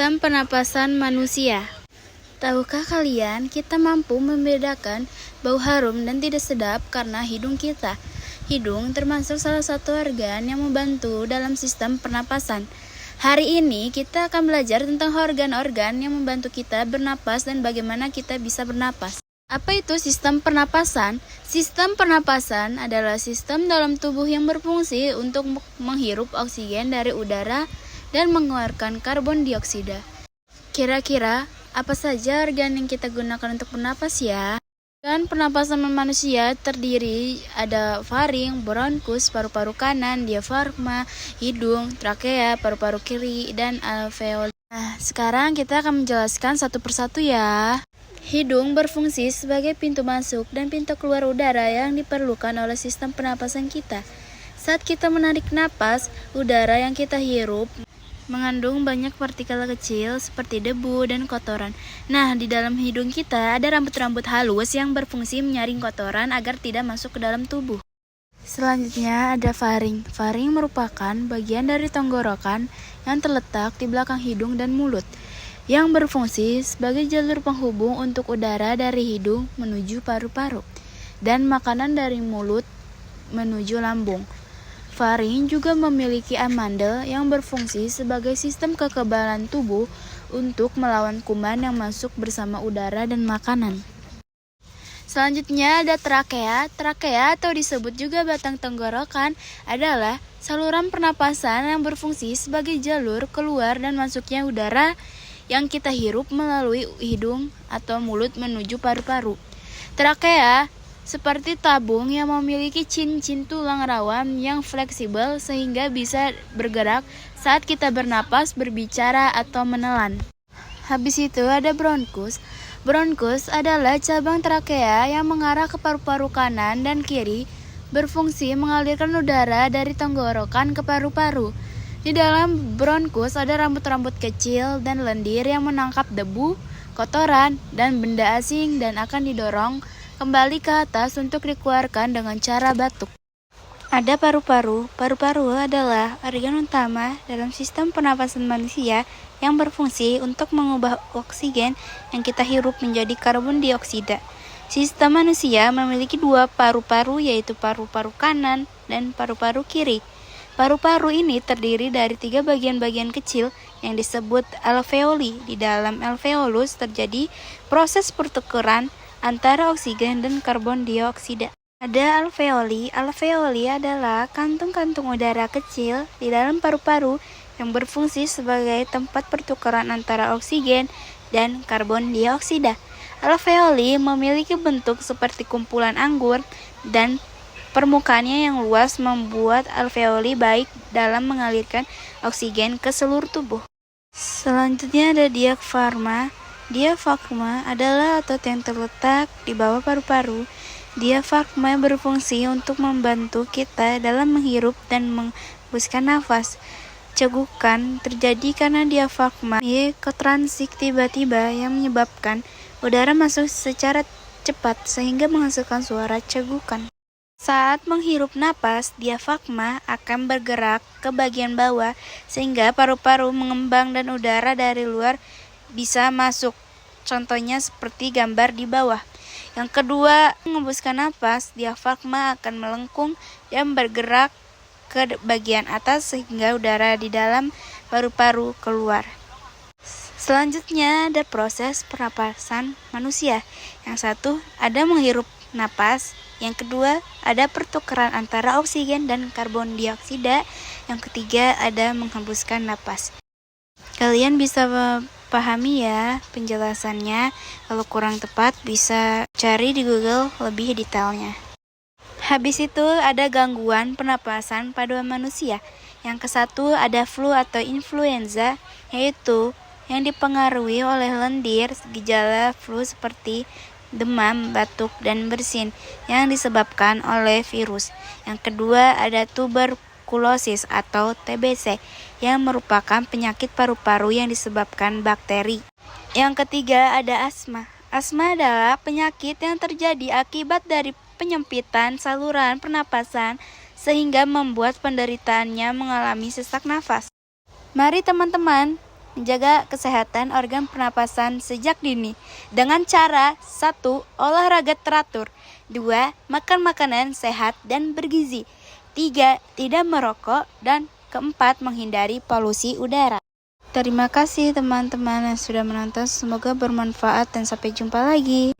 Sistem pernapasan manusia. Tahukah kalian, kita mampu membedakan bau harum dan tidak sedap karena hidung kita. Hidung termasuk salah satu organ yang membantu dalam sistem pernapasan. Hari ini kita akan belajar tentang organ-organ yang membantu kita bernapas dan bagaimana kita bisa bernapas. Apa itu sistem pernapasan? Sistem pernapasan adalah sistem dalam tubuh yang berfungsi untuk menghirup oksigen dari udara dan mengeluarkan karbon dioksida. Kira-kira apa saja organ yang kita gunakan untuk bernapas ya? Organ pernapasan manusia terdiri ada faring, bronkus, paru-paru kanan, diafragma, hidung, trakea, paru-paru kiri, dan alveoli. Nah, sekarang kita akan menjelaskan satu persatu ya. Hidung berfungsi sebagai pintu masuk dan pintu keluar udara yang diperlukan oleh sistem pernapasan kita. Saat kita menarik napas, udara yang kita hirup mengandung banyak partikel kecil seperti debu dan kotoran. Nah, di dalam hidung kita ada rambut-rambut halus yang berfungsi menyaring kotoran agar tidak masuk ke dalam tubuh. Selanjutnya ada faring. Faring merupakan bagian dari tenggorokan yang terletak di belakang hidung dan mulut, yang berfungsi sebagai jalur penghubung untuk udara dari hidung menuju paru-paru dan makanan dari mulut menuju lambung. Faring juga memiliki amandel yang berfungsi sebagai sistem kekebalan tubuh untuk melawan kuman yang masuk bersama udara dan makanan. Selanjutnya ada trakea. Trakea atau disebut juga batang tenggorokan adalah saluran pernapasan yang berfungsi sebagai jalur keluar dan masuknya udara yang kita hirup melalui hidung atau mulut menuju paru-paru. Trakea seperti tabung yang memiliki cincin tulang rawan yang fleksibel sehingga bisa bergerak saat kita bernapas, berbicara, atau menelan. Habis itu ada bronkus. Bronkus adalah cabang trakea yang mengarah ke paru-paru kanan dan kiri, berfungsi mengalirkan udara dari tenggorokan ke paru-paru. Di dalam bronkus ada rambut-rambut kecil dan lendir yang menangkap debu, kotoran, dan benda asing dan akan didorong kembali ke atas untuk dikeluarkan dengan cara batuk. Ada paru-paru. Paru-paru adalah organ utama dalam sistem pernapasan manusia yang berfungsi untuk mengubah oksigen yang kita hirup menjadi karbon dioksida. Sistem manusia memiliki dua paru-paru, yaitu paru-paru kanan dan paru-paru kiri. Paru-paru ini terdiri dari 3 bagian-bagian kecil yang disebut alveoli. Di dalam alveolus terjadi proses pertukaran antara oksigen dan karbon dioksida. Ada alveoli. Alveoli adalah kantung-kantung udara kecil di dalam paru-paru yang berfungsi sebagai tempat pertukaran antara oksigen dan karbon dioksida. Alveoli memiliki bentuk seperti kumpulan anggur dan permukaannya yang luas membuat alveoli baik dalam mengalirkan oksigen ke seluruh tubuh. Selanjutnya ada diafragma. Diafragma adalah otot yang terletak di bawah paru-paru. Diafragma berfungsi untuk membantu kita dalam menghirup dan menghembuskan nafas. Cegukan terjadi karena diafragma kotransik tiba-tiba yang menyebabkan udara masuk secara cepat sehingga menghasilkan suara cegukan. Saat menghirup napas, diafragma akan bergerak ke bagian bawah sehingga paru-paru mengembang dan udara dari luar bisa masuk. Contohnya seperti gambar di bawah. Yang kedua, mengembuskan napas, diafragma akan melengkung dan bergerak ke bagian atas sehingga udara di dalam paru-paru keluar. Selanjutnya ada proses pernapasan manusia. Yang satu ada menghirup napas, yang kedua ada pertukaran antara oksigen dan karbon dioksida, yang ketiga ada menghembuskan napas. Kalian bisa pahami ya penjelasannya. Kalau kurang tepat bisa cari di Google lebih detailnya. Habis itu ada gangguan pernapasan pada manusia. Yang kesatu ada flu atau influenza, yaitu yang dipengaruhi oleh lendir. Gejala flu seperti demam, batuk, dan bersin yang disebabkan oleh virus. Yang kedua ada tuberkulosis atau TBC yang merupakan penyakit paru-paru yang disebabkan bakteri. Yang ketiga ada asma. Asma adalah penyakit yang terjadi akibat dari penyempitan saluran pernapasan sehingga membuat penderitaannya mengalami sesak nafas. Mari teman-teman menjaga kesehatan organ pernapasan sejak dini dengan cara 1. Olahraga teratur, 2. Makan makanan sehat dan bergizi, 3. Tidak merokok, dan keempat, menghindari polusi udara. Terima kasih teman-teman yang sudah menonton, semoga bermanfaat dan sampai jumpa lagi.